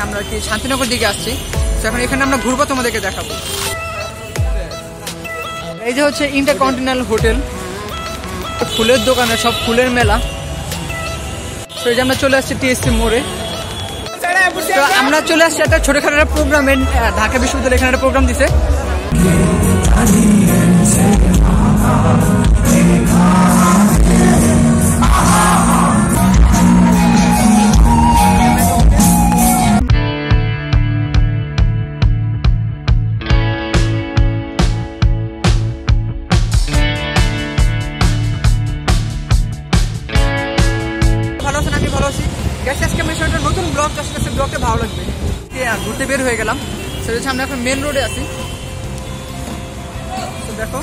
আমরা কি শান্তিনগর দিকে আসছি। তো এখন এখানে আমরা ঘুরবো, তোমাদেরকে দেখাবো। এই যে হচ্ছে ইন্টারকন্টিনেন্টাল হোটেল, ফুলের দোকানে সব ফুলের মেলা। তো এই যে আমরা চলে আসছি টিএসসি মোড়ে। তো আমরা চলে আসছি একটা ছোটখাটো একটা প্রোগ্রামে, ঢাকা বিশ্ববিদ্যালয় এখানে একটা প্রোগ্রাম দিছে। ভালো আছেন? আমি ভালো আছি। গ্যাস আজকে আমি একটা নতুন ব্লগ আসলে ব্লগটা ভালো লাগবে। ঘুরতে বের হয়ে গেলাম, সেটা হচ্ছে আমরা এখন মেন রোডে আছি। তো দেখো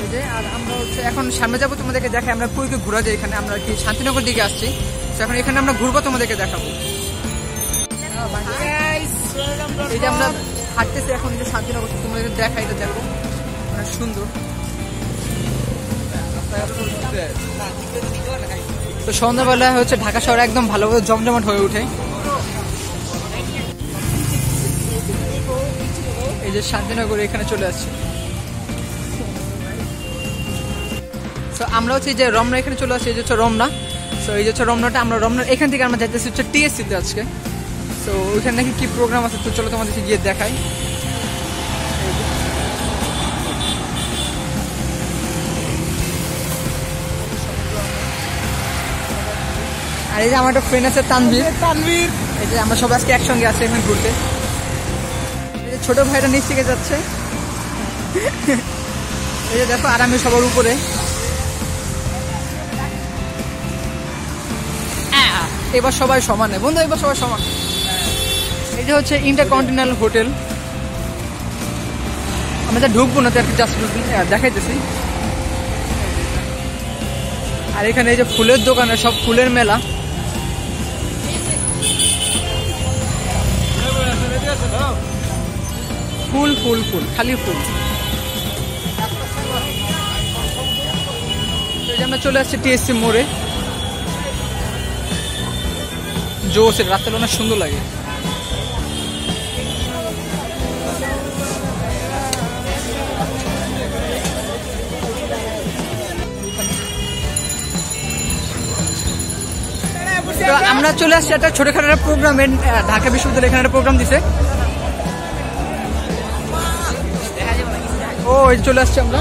এই যে, আর আমরা হচ্ছে এখন সামনে যাবো, তোমাদেরকে দেখাই আমরা কই কই ঘোরা যায়। এখানে আমরা কি শান্তিনগর দিকে আসছি। তো এখন এখানে আমরা ঘুরবো, তোমাদেরকে দেখাবো। এই যে আমরা হাঁটতেছি এখন, এই যে শান্তিনগর, তোমাদেরকে দেখাই, এটা দেখো অনেক সুন্দর। তো সন্ধ্যাবেলা হচ্ছে ঢাকা শহর একদম ভালোভাবে জমজমাট হয়ে ওঠে। এই যে শান্তিনগর এখানে চলে আসছে। তো আমরা হচ্ছে যে রমনা এখানে চলে আসছি, এই যে হচ্ছে রমনা। তো এই যে হচ্ছে রমনাটা, আমরা রমনার এখান থেকে আমরা যাইতেছি হচ্ছে টিএসসিতে আজকে। তো ওইখানে নাকি কি প্রোগ্রাম আছে, তো চলো তোমাদেরকে গিয়ে দেখাই। আর এই যে আমার একটা ফ্রেন্ড আছে তানভীর। এই যে আমরা সবাই আজকে একসঙ্গে আছি এখানে ঘুরতে। এই যে ছোট ভাইটা নিচ থেকে যাচ্ছে, এই যে দেখো, আর আমি সবার উপরে। এবার সবাই সমান বন্ধু, এবার সবাই সমান। এই যে হচ্ছে ইন্টারকন্টিনেন্টাল হোটেল, আমরা যা ঢুকবো না, তো একটা জাস্ট দেখাইতেছি। আর এখানে এই যে ফুলের দোকানে সব ফুলের মেলা। ফুল ফুল ফুল, খালি ফুল। এই যে আমরা চলে আসছি টিএসসি মোড়ে। জোস, রাতের অনেক সুন্দর লাগে। তো আমরা চলে আসছি একটা ছোটখাটো একটা প্রোগ্রামে, ঢাকা বিশ্ববিদ্যালয় এখানে একটা প্রোগ্রাম দিছে। ও চলে আসছি আমরা।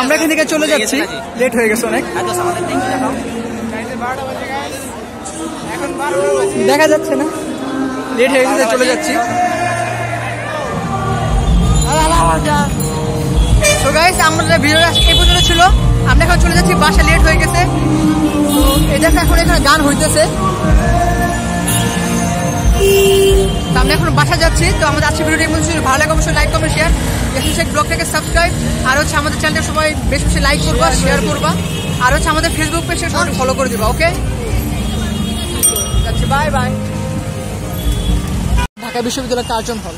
আমরা এখান থেকে চলে যাচ্ছি, লেট হয়ে গেছে অনেক। দেখা যাচ্ছে না, লেট হয়ে গেছে, চলে যাচ্ছি। তো গাইস আমাদের ভিডিও এই পর্যন্ত ছিল। আমরা এখন চলে যাচ্ছি বাসা, লেট হয়ে গেছে। তো এই দেখো এখন এখানে গান হইতেছে, আমরা এখন বাসা যাচ্ছি। তো আমাদের আজকে ভিডিওটি ভালো লাগে অবশ্যই লাইক কমেন্ট শেয়ার, ব্লগটাকে সাবস্ক্রাইব, আর হচ্ছে আমাদের চ্যানেলটা সবাই বেশি বেশি লাইক করবা, শেয়ার করবা, আর হচ্ছে আমাদের ফেসবুক পেজে সবাই ফলো করে দিবা। ওকে, যাচ্ছি, বাই বাই। ঢাকা বিশ্ববিদ্যালয় কার্জন হল।